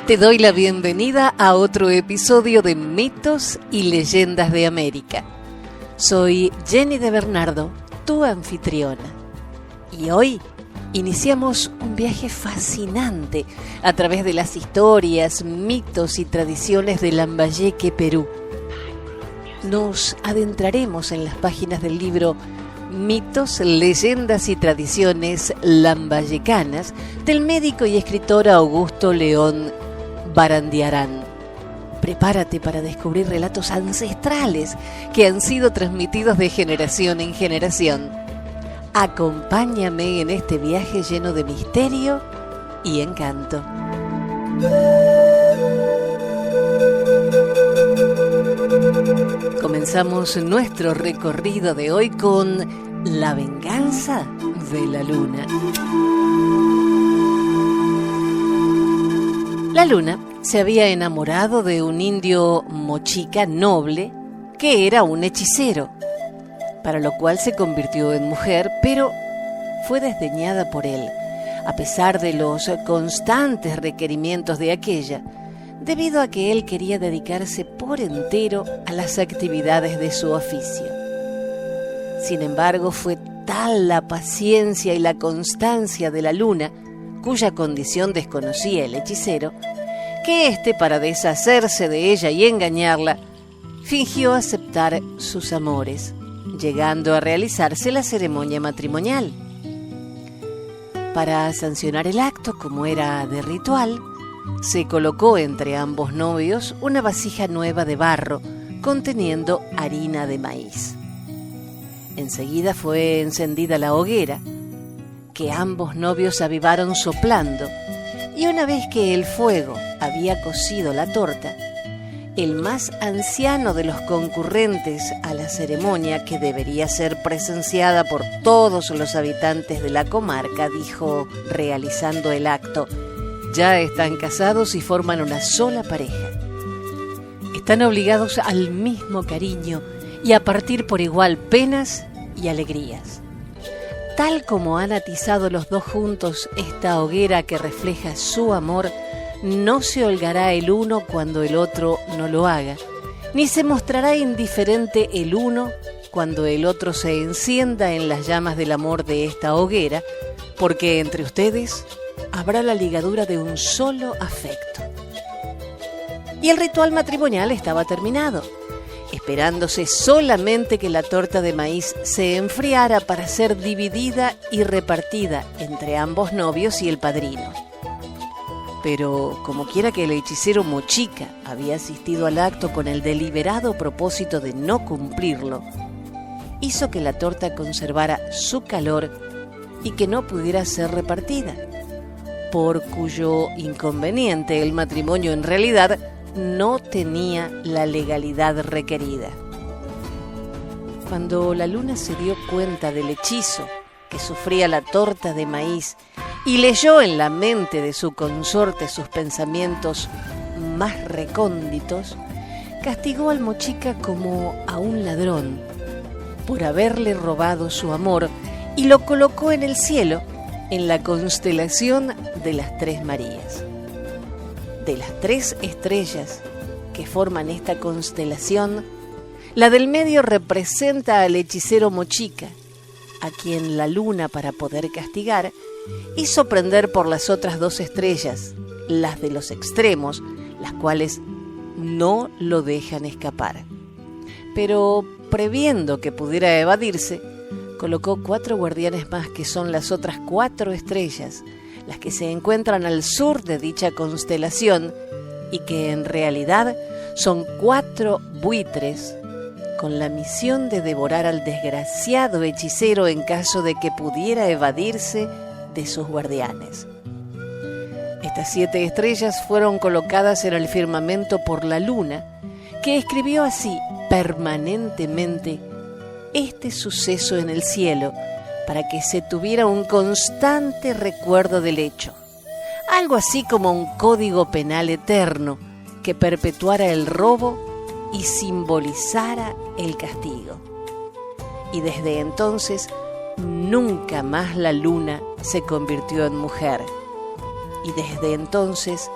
Te doy la bienvenida a otro episodio de Mitos y Leyendas de América. Soy Jenny de Bernardo, tu anfitriona. Y hoy iniciamos un viaje fascinante a través de las historias, mitos y tradiciones de Lambayeque, Perú. Nos adentraremos en las páginas del libro Mitos, Leyendas y Tradiciones Lambayecanas del médico y escritor Augusto León Barandiarán. Prepárate para descubrir relatos ancestrales que han sido transmitidos de generación en generación. Acompáñame en este viaje lleno de misterio y encanto. Comenzamos nuestro recorrido de hoy con la venganza de la luna. La luna se había enamorado de un indio mochica noble que era un hechicero, para lo cual se convirtió en mujer, pero fue desdeñada por él, a pesar de los constantes requerimientos de aquella, debido a que él quería dedicarse por entero a las actividades de su oficio. Sin embargo, fue tal la paciencia y la constancia de la luna, cuya condición desconocía el hechicero, que éste, para deshacerse de ella y engañarla, fingió aceptar sus amores, llegando a realizarse la ceremonia matrimonial. Para sancionar el acto, como era de ritual, se colocó entre ambos novios una vasija nueva de barro conteniendo harina de maíz. Enseguida fue encendida la hoguera, que ambos novios avivaron soplando, y una vez que el fuego había cocido la torta, el más anciano de los concurrentes a la ceremonia, que debería ser presenciada por todos los habitantes de la comarca, dijo, realizando el acto: ya están casados y forman una sola pareja. Están obligados al mismo cariño y a partir por igual penas y alegrías. Tal como han atizado los dos juntos esta hoguera que refleja su amor, no se holgará el uno cuando el otro no lo haga, ni se mostrará indiferente el uno cuando el otro se encienda en las llamas del amor de esta hoguera, porque entre ustedes habrá la ligadura de un solo afecto. Y el ritual matrimonial estaba terminado, esperándose solamente que la torta de maíz se enfriara para ser dividida y repartida entre ambos novios y el padrino. Pero, como quiera que el hechicero mochica había asistido al acto con el deliberado propósito de no cumplirlo, hizo que la torta conservara su calor y que no pudiera ser repartida, por cuyo inconveniente el matrimonio en realidad no tenía la legalidad requerida. Cuando la luna se dio cuenta del hechizo que sufría la torta de maíz y leyó en la mente de su consorte sus pensamientos más recónditos, castigó al mochica como a un ladrón por haberle robado su amor y lo colocó en el cielo, en la constelación de las Tres Marías. De las tres estrellas que forman esta constelación, la del medio representa al hechicero mochica, a quien la luna, para poder castigar, hizo prender por las otras dos estrellas, las de los extremos, las cuales no lo dejan escapar. Pero, previendo que pudiera evadirse, colocó 4 guardianes más, que son las otras 4 estrellas, las que se encuentran al sur de dicha constelación y que en realidad son 4 buitres con la misión de devorar al desgraciado hechicero en caso de que pudiera evadirse de sus guardianes. Estas 7 estrellas fueron colocadas en el firmamento por la luna, que escribió así permanentemente este suceso en el cielo, para que se tuviera un constante recuerdo del hecho, algo así como un código penal eterno que perpetuara el robo y simbolizara el castigo. Y desde entonces nunca más la luna se convirtió en mujer, y desde entonces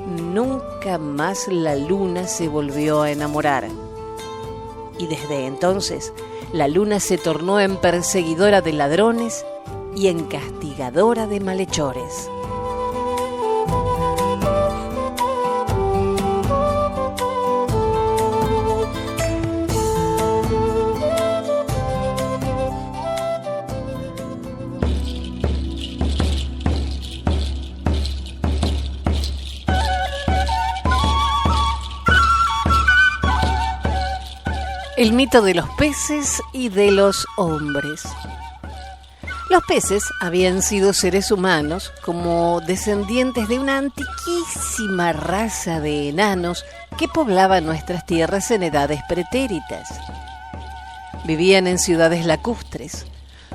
nunca más la luna se volvió a enamorar. Y desde entonces, la luna se tornó en perseguidora de ladrones y en castigadora de malhechores. El mito de los peces y de los hombres. Los peces habían sido seres humanos como descendientes de una antiquísima raza de enanos que poblaban nuestras tierras en edades pretéritas. Vivían en ciudades lacustres,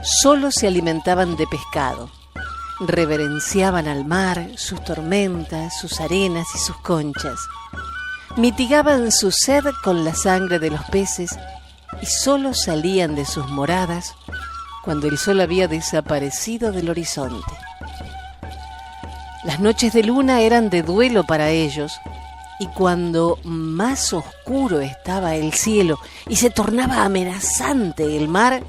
solo se alimentaban de pescado, reverenciaban al mar, sus tormentas, sus arenas y sus conchas. Mitigaban su sed con la sangre de los peces y solo salían de sus moradas cuando el sol había desaparecido del horizonte. Las noches de luna eran de duelo para ellos, y cuando más oscuro estaba el cielo y se tornaba amenazante el mar,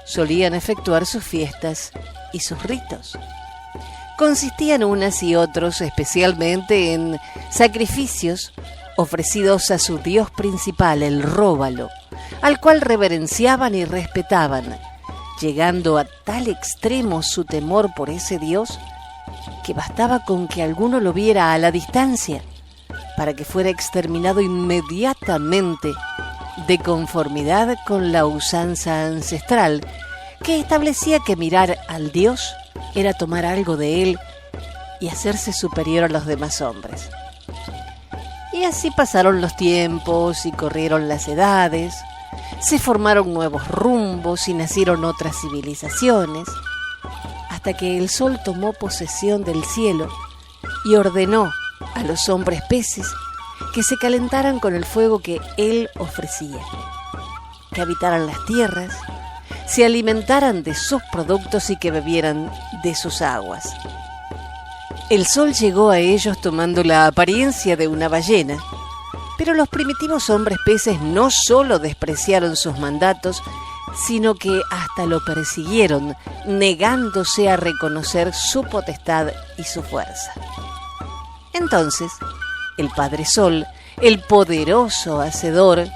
solían efectuar sus fiestas y sus ritos. Consistían unas y otros especialmente en sacrificios ofrecidos a su dios principal, el róbalo, al cual reverenciaban y respetaban, llegando a tal extremo su temor por ese dios que bastaba con que alguno lo viera a la distancia para que fuera exterminado inmediatamente, de conformidad con la usanza ancestral que establecía que mirar al dios era tomar algo de él y hacerse superior a los demás hombres. Y así pasaron los tiempos y corrieron las edades, se formaron nuevos rumbos y nacieron otras civilizaciones, hasta que el sol tomó posesión del cielo y ordenó a los hombres peces que se calentaran con el fuego que él ofrecía, que habitaran las tierras, se alimentaran de sus productos y que bebieran de sus aguas. El sol llegó a ellos tomando la apariencia de una ballena, pero los primitivos hombres peces no solo despreciaron sus mandatos, sino que hasta lo persiguieron, negándose a reconocer su potestad y su fuerza. Entonces, el Padre Sol, el poderoso hacedor,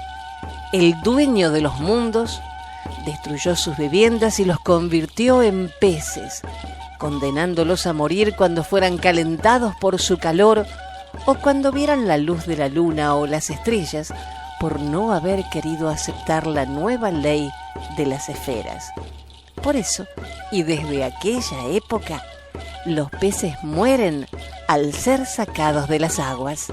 el dueño de los mundos, destruyó sus viviendas y los convirtió en peces, condenándolos a morir cuando fueran calentados por su calor o cuando vieran la luz de la luna o las estrellas, por no haber querido aceptar la nueva ley de las esferas. Por eso, y desde aquella época, los peces mueren al ser sacados de las aguas.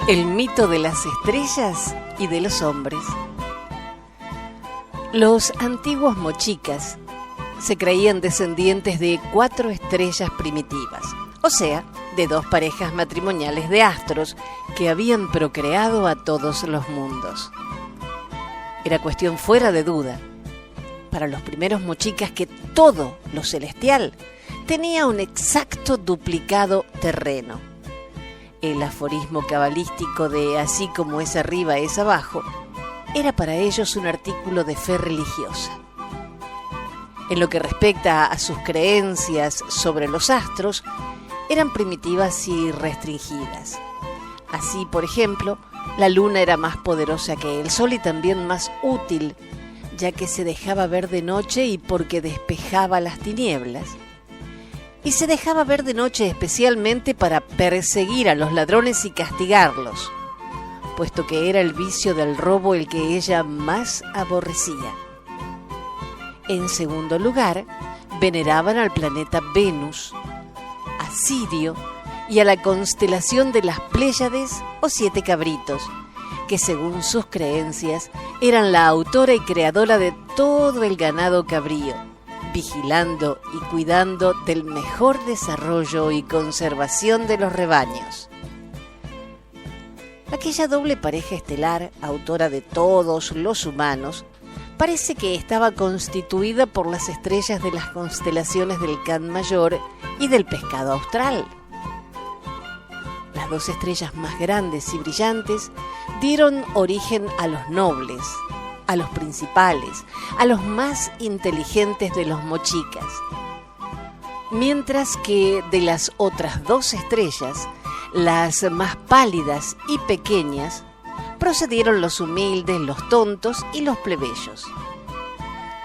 El mito de las estrellas y de los hombres. Los antiguos mochicas se creían descendientes de 4 estrellas primitivas, o sea, de 2 parejas matrimoniales de astros que habían procreado a todos los mundos. Era cuestión fuera de duda para los primeros mochicas que todo lo celestial tenía un exacto duplicado terreno. El aforismo cabalístico de así como es arriba es abajo era para ellos un artículo de fe religiosa. En lo que respecta a sus creencias sobre los astros, eran primitivas y restringidas. Así, por ejemplo, la luna era más poderosa que el sol y también más útil, ya que se dejaba ver de noche y porque despejaba las tinieblas. Y se dejaba ver de noche especialmente para perseguir a los ladrones y castigarlos, puesto que era el vicio del robo el que ella más aborrecía. En segundo lugar, veneraban al planeta Venus, a Sirio y a la constelación de las Pléyades o 7 cabritos, que según sus creencias eran la autora y creadora de todo el ganado cabrío, vigilando y cuidando del mejor desarrollo y conservación de los rebaños. Aquella doble pareja estelar, autora de todos los humanos, parece que estaba constituida por las estrellas de las constelaciones del Can Mayor y del Pescado Austral. Las dos estrellas más grandes y brillantes dieron origen a los nobles, a los principales, a los más inteligentes de los mochicas, mientras que de las otras dos estrellas, las más pálidas y pequeñas, procedieron los humildes, los tontos y los plebeyos.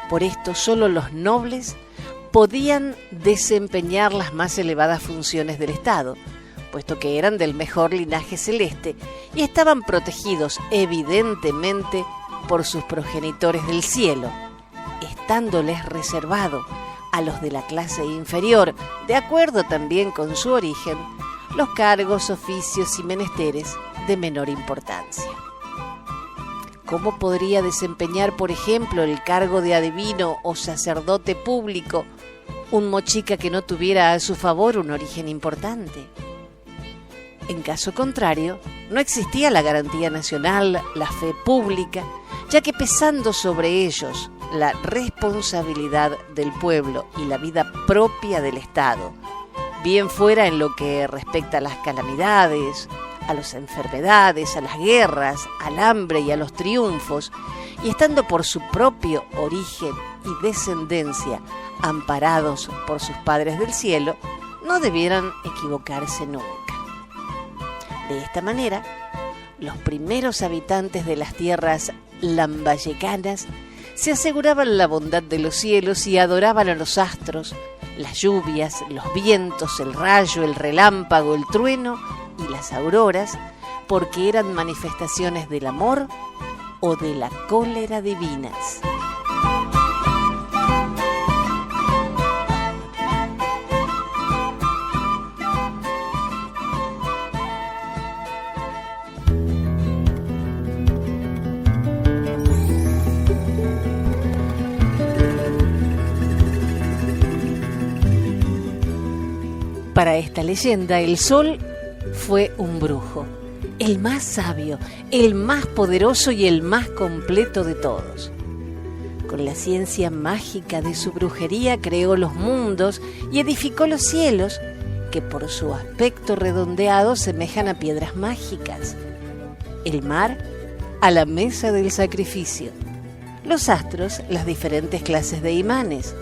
Por esto solo los nobles podían desempeñar las más elevadas funciones del Estado, puesto que eran del mejor linaje celeste y estaban protegidos evidentemente por sus progenitores del cielo, estándoles reservado a los de la clase inferior, de acuerdo también con su origen, los cargos, oficios y menesteres de menor importancia. ¿Cómo podría desempeñar, por ejemplo, el cargo de adivino o sacerdote público un mochica que no tuviera a su favor un origen importante? En caso contrario, no existía la garantía nacional, la fe pública, ya que pesando sobre ellos la responsabilidad del pueblo y la vida propia del Estado, bien fuera en lo que respecta a las calamidades, a las enfermedades, a las guerras, al hambre y a los triunfos, y estando por su propio origen y descendencia amparados por sus padres del cielo, no debieran equivocarse nunca. De esta manera, los primeros habitantes de las tierras lambayecanas se aseguraban la bondad de los cielos y adoraban a los astros, las lluvias, los vientos, el rayo, el relámpago, el trueno y las auroras, porque eran manifestaciones del amor o de la cólera divinas. Para esta leyenda, el sol fue un brujo, el más sabio, el más poderoso y el más completo de todos. Con la ciencia mágica de su brujería creó los mundos y edificó los cielos, que por su aspecto redondeado semejan a piedras mágicas. El mar, a la mesa del sacrificio. Los astros, las diferentes clases de imanes.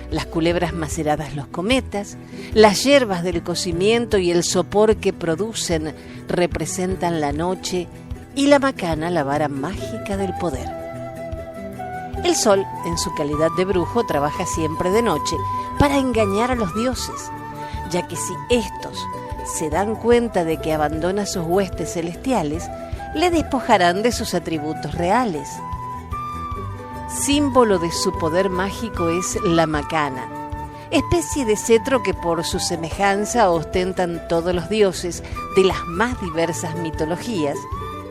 Las culebras maceradas, los cometas, las hierbas del cocimiento y el sopor que producen representan la noche, y la macana, la vara mágica del poder. El sol, en su calidad de brujo, trabaja siempre de noche para engañar a los dioses, ya que si éstos se dan cuenta de que abandona sus huestes celestiales, le despojarán de sus atributos reales. Símbolo de su poder mágico es la macana, especie de cetro que por su semejanza ostentan todos los dioses de las más diversas mitologías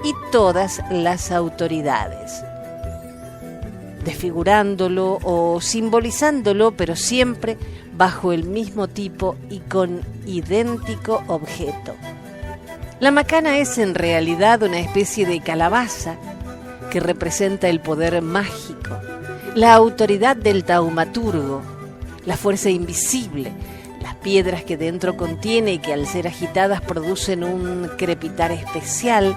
y todas las autoridades, desfigurándolo o simbolizándolo, pero siempre bajo el mismo tipo y con idéntico objeto. La macana es en realidad una especie de calabaza que representa el poder mágico, la autoridad del taumaturgo, la fuerza invisible, las piedras que dentro contiene y que al ser agitadas producen un crepitar especial,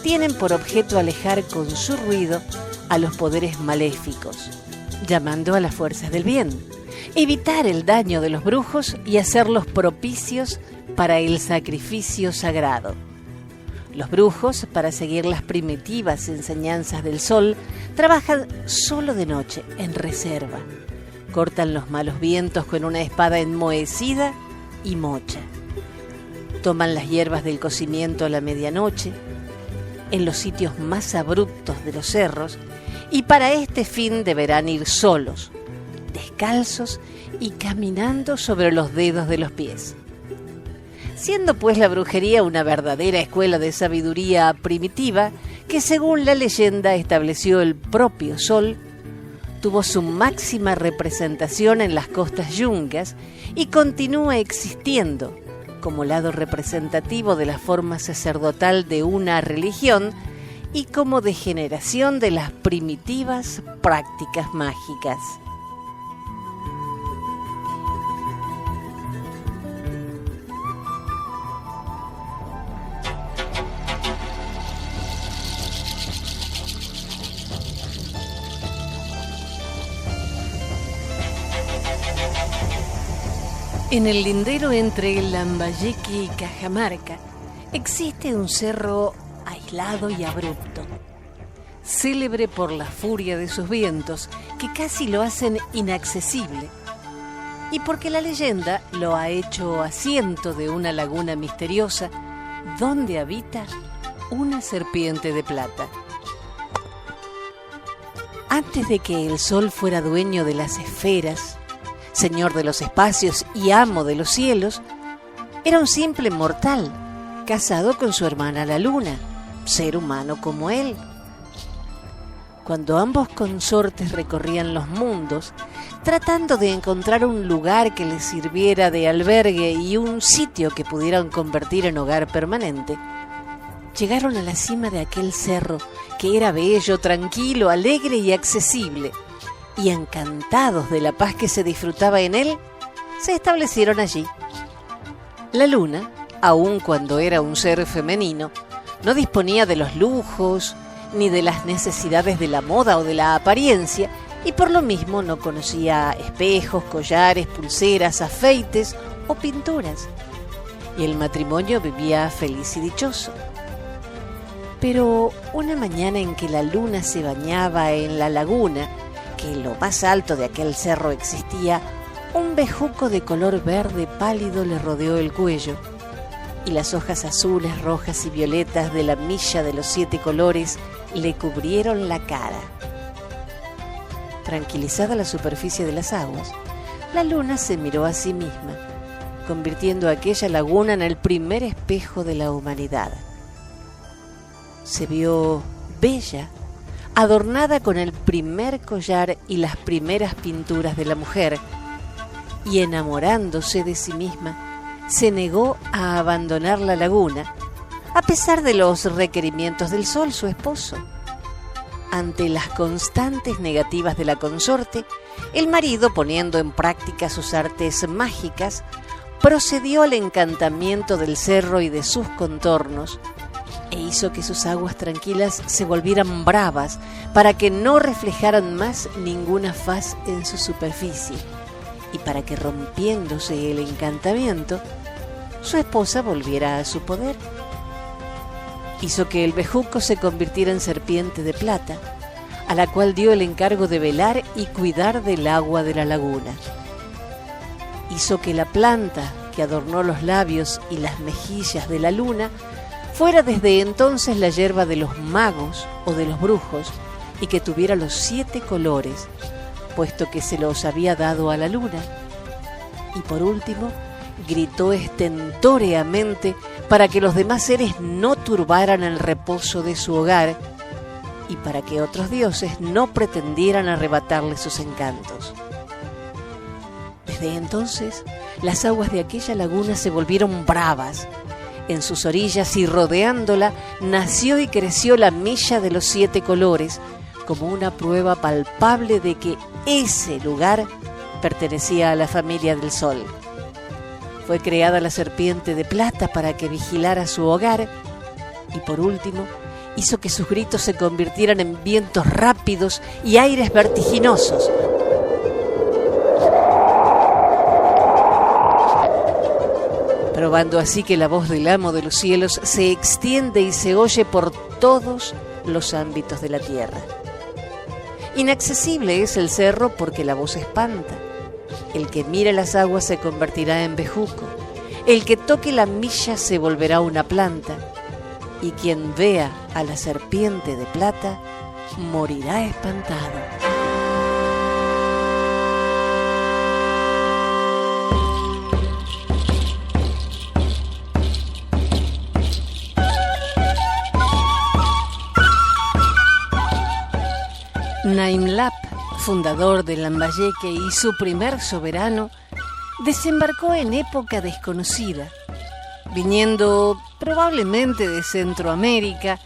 tienen por objeto alejar con su ruido a los poderes maléficos, llamando a las fuerzas del bien, evitar el daño de los brujos y hacerlos propicios para el sacrificio sagrado. Los brujos, para seguir las primitivas enseñanzas del sol, trabajan solo de noche, en reserva. Cortan los malos vientos con una espada enmohecida y mocha. Toman las hierbas del cocimiento a la medianoche, en los sitios más abruptos de los cerros, y para este fin deberán ir solos, descalzos y caminando sobre los dedos de los pies. Siendo pues la brujería una verdadera escuela de sabiduría primitiva que según la leyenda estableció el propio Sol, tuvo su máxima representación en las costas yungas y continúa existiendo como lado representativo de la forma sacerdotal de una religión y como degeneración de las primitivas prácticas mágicas. En el lindero entre Lambayeque y Cajamarca existe un cerro aislado y abrupto, célebre por la furia de sus vientos que casi lo hacen inaccesible y porque la leyenda lo ha hecho asiento de una laguna misteriosa donde habita una serpiente de plata. Antes de que el Sol fuera dueño de las esferas, señor de los espacios y amo de los cielos, era un simple mortal, casado con su hermana la Luna, ser humano como él. Cuando ambos consortes recorrían los mundos, tratando de encontrar un lugar que les sirviera de albergue y un sitio que pudieran convertir en hogar permanente, llegaron a la cima de aquel cerro que era bello, tranquilo, alegre y accesible, y encantados de la paz que se disfrutaba en él, se establecieron allí. La Luna, aun cuando era un ser femenino, no disponía de los lujos ni de las necesidades de la moda o de la apariencia, y por lo mismo no conocía espejos, collares, pulseras, afeites o pinturas, y el matrimonio vivía feliz y dichoso. Pero una mañana en que la Luna se bañaba en la laguna, que en lo más alto de aquel cerro existía, un bejuco de color verde pálido le rodeó el cuello, y las hojas azules, rojas y violetas de la milla de los 7 colores le cubrieron la cara. Tranquilizada la superficie de las aguas, la Luna se miró a sí misma, convirtiendo aquella laguna en el primer espejo de la humanidad. Se vio bella, adornada con el primer collar y las primeras pinturas de la mujer, y enamorándose de sí misma, se negó a abandonar la laguna, a pesar de los requerimientos del Sol, su esposo. Ante las constantes negativas de la consorte, el marido, poniendo en práctica sus artes mágicas, procedió al encantamiento del cerro y de sus contornos, e hizo que sus aguas tranquilas se volvieran bravas para que no reflejaran más ninguna faz en su superficie, y para que, rompiéndose el encantamiento, su esposa volviera a su poder. Hizo que el bejuco se convirtiera en serpiente de plata, a la cual dio el encargo de velar y cuidar del agua de la laguna. Hizo que la planta que adornó los labios y las mejillas de la Luna fuera desde entonces la yerba de los magos o de los brujos, y que tuviera los 7 colores, puesto que se los había dado a la Luna. Y por último, gritó estentóreamente para que los demás seres no turbaran el reposo de su hogar y para que otros dioses no pretendieran arrebatarle sus encantos. Desde entonces, las aguas de aquella laguna se volvieron bravas. En sus orillas y rodeándola nació y creció la milla de los 7 colores, como una prueba palpable de que ese lugar pertenecía a la familia del Sol. Fue creada la serpiente de plata para que vigilara su hogar, y por último hizo que sus gritos se convirtieran en vientos rápidos y aires vertiginosos. Probando así que la voz del amo de los cielos se extiende y se oye por todos los ámbitos de la tierra. Inaccesible es el cerro porque la voz espanta. El que mire las aguas se convertirá en bejuco. El que toque la milla se volverá una planta. Y quien vea a la serpiente de plata morirá espantado. Naimlap, fundador de Lambayeque y su primer soberano, desembarcó en época desconocida, viniendo probablemente de Centroamérica,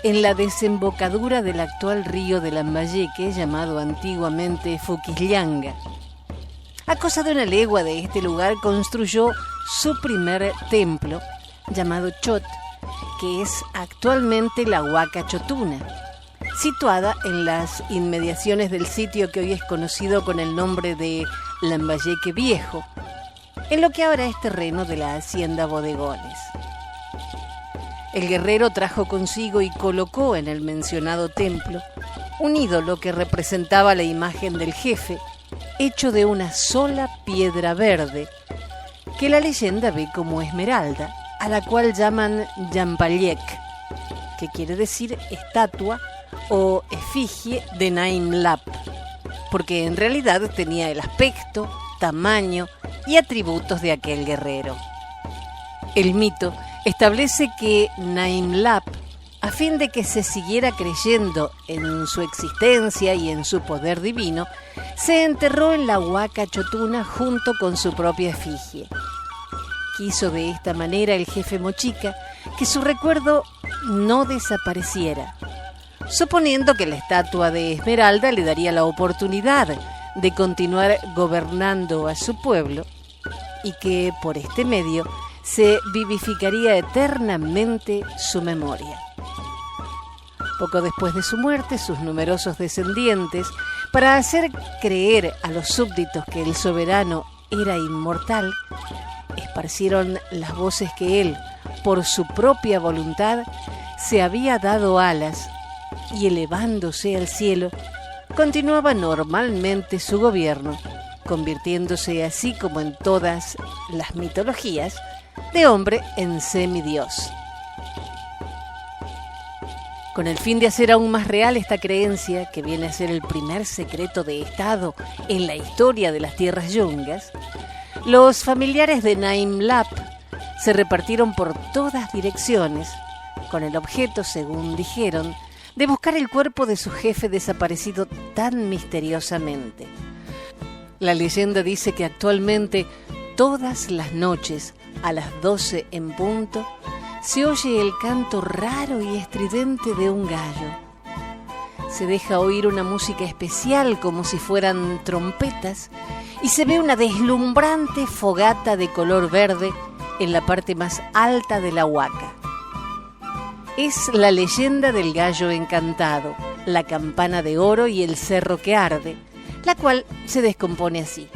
en la desembocadura del actual río de Lambayeque, llamado antiguamente Fuquillanga. A cosa de una legua de este lugar construyó su primer templo, llamado Chot, que es actualmente la Huaca Chotuna, situada en las inmediaciones del sitio que hoy es conocido con el nombre de Lambayeque Viejo, en lo que ahora es terreno de la hacienda Bodegones. El guerrero trajo consigo y colocó en el mencionado templo un ídolo que representaba la imagen del jefe, hecho de una sola piedra verde, que la leyenda ve como esmeralda, a la cual llaman Yampayek, que quiere decir estatua o efigie de Naimlap, porque en realidad tenía el aspecto, tamaño y atributos de aquel guerrero. El mito establece que Naimlap, a fin de que se siguiera creyendo en su existencia y en su poder divino, se enterró en la Huaca Chotuna junto con su propia efigie. Quiso de esta manera el jefe mochica que su recuerdo no desapareciera, suponiendo que la estatua de Esmeralda le daría la oportunidad de continuar gobernando a su pueblo y que por este medio se vivificaría eternamente su memoria. Poco después de su muerte, sus numerosos descendientes, para hacer creer a los súbditos que el soberano era inmortal, esparcieron las voces que él, por su propia voluntad, se había dado alas y, elevándose al cielo, continuaba normalmente su gobierno, convirtiéndose así como en todas las mitologías, de hombre en semidios. Con el fin de hacer aún más real esta creencia, que viene a ser el primer secreto de Estado en la historia de las tierras yungas, los familiares de Naimlap se repartieron por todas direcciones, con el objeto, según dijeron, de buscar el cuerpo de su jefe desaparecido tan misteriosamente. La leyenda dice que actualmente, todas las noches, a las 12 en punto, se oye el canto raro y estridente de un gallo. Se deja oír una música especial como si fueran trompetas y se ve una deslumbrante fogata de color verde en la parte más alta de la huaca. Es la leyenda del gallo encantado, la campana de oro y el cerro que arde, la cual se descompone así.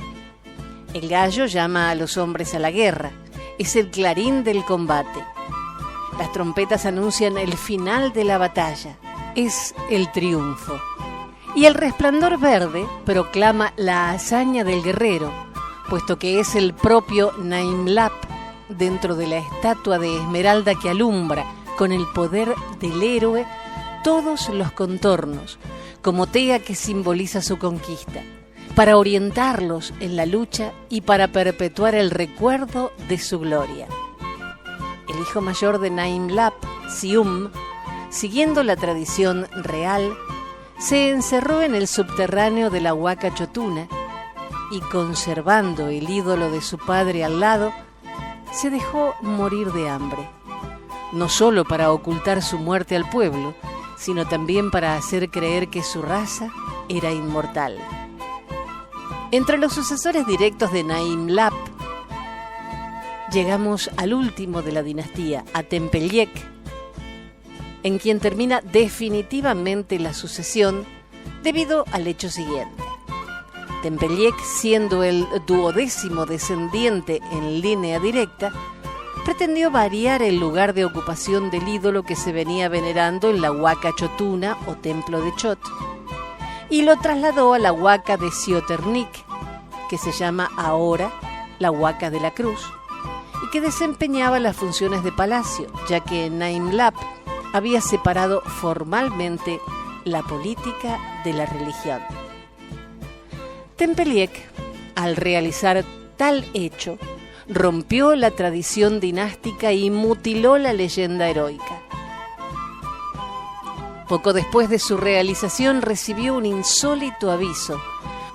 El gallo llama a los hombres a la guerra, es el clarín del combate. Las trompetas anuncian el final de la batalla, es el triunfo. Y el resplandor verde proclama la hazaña del guerrero, puesto que es el propio Naimlap dentro de la estatua de Esmeralda que alumbra con el poder del héroe todos los contornos, como tea que simboliza su conquista, para orientarlos en la lucha y para perpetuar el recuerdo de su gloria. El hijo mayor de Naimlap, Sium, siguiendo la tradición real, se encerró en el subterráneo de la Huaca Chotuna y, conservando el ídolo de su padre al lado, se dejó morir de hambre, no solo para ocultar su muerte al pueblo, sino también para hacer creer que su raza era inmortal. Entre los sucesores directos de Naimlap, llegamos al último de la dinastía, a Tempelliek, en quien termina definitivamente la sucesión debido al hecho siguiente. Tempelliek, siendo el 12º descendiente en línea directa, pretendió variar el lugar de ocupación del ídolo que se venía venerando en la Huaca Chotuna o Templo de Chot, y lo trasladó a la Huaca de Cioternic, que se llama ahora la Huaca de la Cruz, y que desempeñaba las funciones de palacio, ya que Naimlap había separado formalmente la política de la religión. Tempelliek, al realizar tal hecho, rompió la tradición dinástica y mutiló la leyenda heroica. Poco después de su realización recibió un insólito aviso,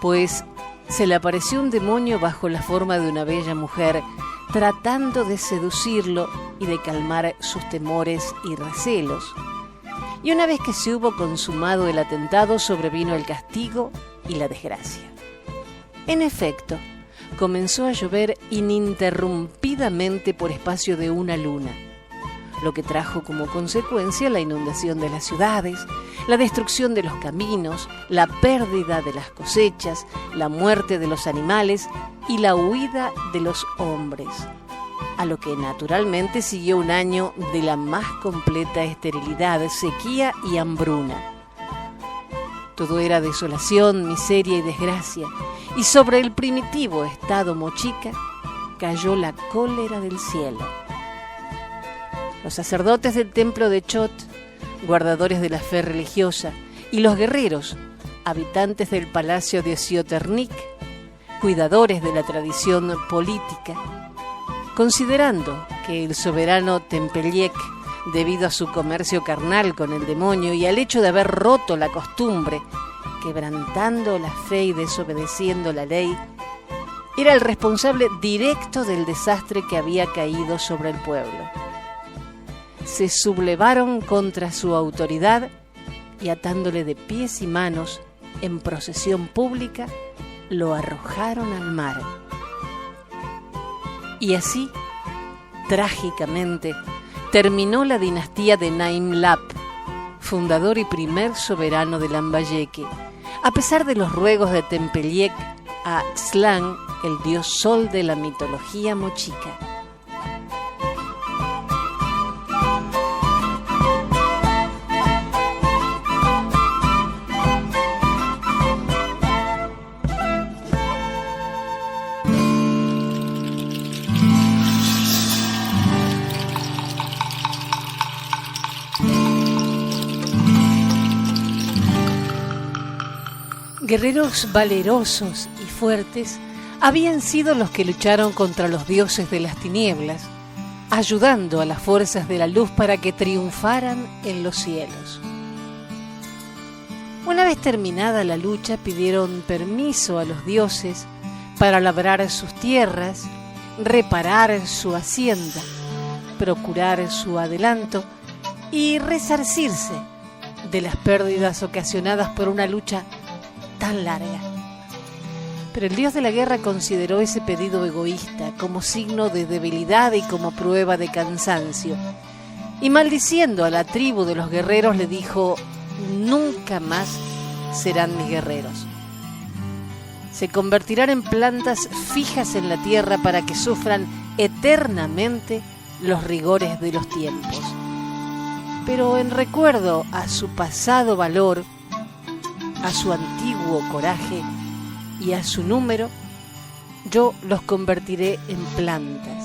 pues se le apareció un demonio bajo la forma de una bella mujer, tratando de seducirlo y de calmar sus temores y recelos. Y una vez que se hubo consumado el atentado, sobrevino el castigo y la desgracia. En efecto, comenzó a llover ininterrumpidamente por espacio de una luna, lo que trajo como consecuencia la inundación de las ciudades, la destrucción de los caminos, la pérdida de las cosechas, la muerte de los animales y la huida de los hombres, a lo que naturalmente siguió un año de la más completa esterilidad, sequía y hambruna. Todo era desolación, miseria y desgracia, y sobre el primitivo estado mochica cayó la cólera del cielo. Los sacerdotes del templo de Chot, guardadores de la fe religiosa, y los guerreros, habitantes del palacio de Cioternic, cuidadores de la tradición política, considerando que el soberano Tempeliec, debido a su comercio carnal con el demonio y al hecho de haber roto la costumbre, quebrantando la fe y desobedeciendo la ley, era el responsable directo del desastre que había caído sobre el pueblo. Se sublevaron contra su autoridad y, atándole de pies y manos en procesión pública, lo arrojaron al mar. Y así, trágicamente, terminó la dinastía de Naim-Lap, fundador y primer soberano de Lambayeque, a pesar de los ruegos de Tempeliec a Xtlán, el dios sol de la mitología mochica. Guerreros valerosos y fuertes habían sido los que lucharon contra los dioses de las tinieblas, ayudando a las fuerzas de la luz para que triunfaran en los cielos. Una vez terminada la lucha, pidieron permiso a los dioses para labrar sus tierras, reparar su hacienda, procurar su adelanto y resarcirse de las pérdidas ocasionadas por una lucha tan larga. Pero el dios de la guerra consideró ese pedido egoísta como signo de debilidad y como prueba de cansancio, y maldiciendo a la tribu de los guerreros le dijo: nunca más serán mis guerreros. Se convertirán en plantas fijas en la tierra para que sufran eternamente los rigores de los tiempos. Pero en recuerdo a su pasado valor, a su antiguo coraje y a su número, yo los convertiré en plantas,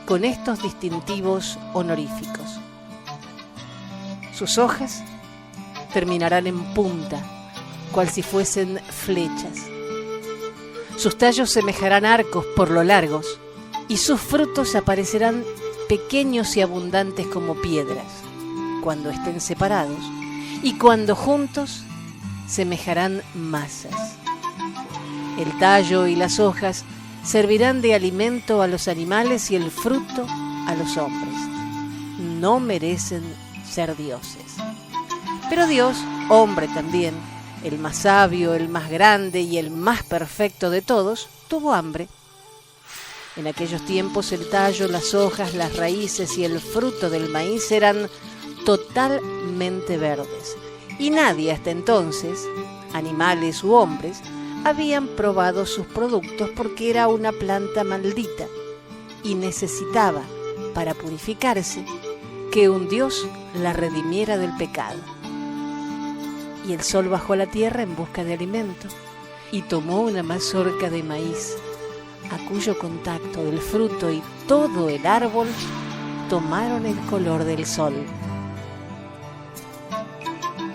con estos distintivos honoríficos. Sus hojas terminarán en punta, cual si fuesen flechas. Sus tallos semejarán arcos por lo largos, y sus frutos aparecerán pequeños y abundantes como piedras, cuando estén separados, y cuando juntos semejarán masas. El tallo y las hojas servirán de alimento a los animales y el fruto a los hombres. No merecen ser dioses. Pero Dios, hombre también, el más sabio, el más grande y el más perfecto de todos, tuvo hambre. En aquellos tiempos el tallo, las hojas, las raíces y el fruto del maíz eran totalmente verdes. Y nadie hasta entonces, animales u hombres, habían probado sus productos porque era una planta maldita y necesitaba, para purificarse, que un Dios la redimiera del pecado. Y el sol bajó a la tierra en busca de alimento y tomó una mazorca de maíz, a cuyo contacto del fruto y todo el árbol tomaron el color del sol.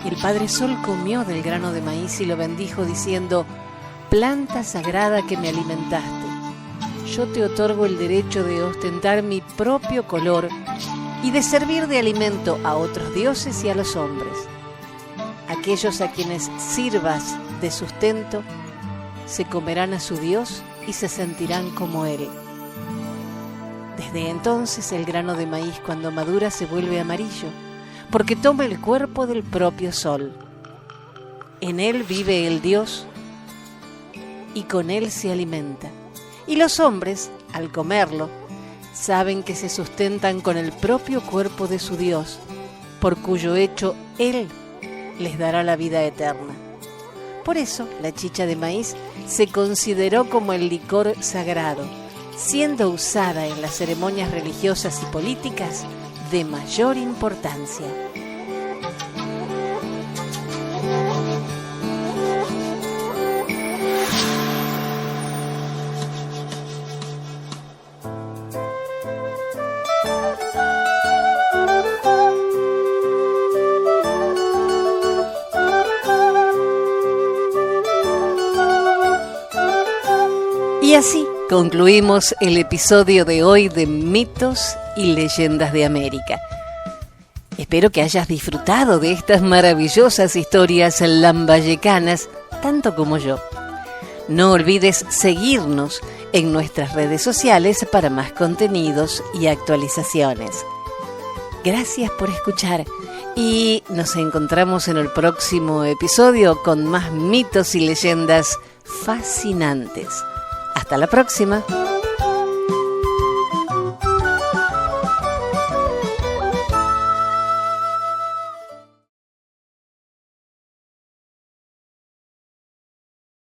El Padre Sol comió del grano de maíz y lo bendijo diciendo: planta sagrada que me alimentaste, yo te otorgo el derecho de ostentar mi propio color y de servir de alimento a otros dioses y a los hombres. Aquellos a quienes sirvas de sustento se comerán a su Dios y se sentirán como Él. Desde entonces el grano de maíz cuando madura se vuelve amarillo, porque toma el cuerpo del propio sol. En él vive el Dios y con él se alimenta. Y los hombres, al comerlo, saben que se sustentan con el propio cuerpo de su Dios, por cuyo hecho Él les dará la vida eterna. Por eso la chicha de maíz se consideró como el licor sagrado, siendo usada en las ceremonias religiosas y políticas de mayor importancia. Y así concluimos el episodio de hoy de Mitos y Leyendas de América. Espero que hayas disfrutado de estas maravillosas historias lambayecanas, tanto como yo. No olvides seguirnos en nuestras redes sociales para más contenidos y actualizaciones. Gracias por escuchar y nos encontramos en el próximo episodio con más mitos y leyendas fascinantes. Hasta la próxima.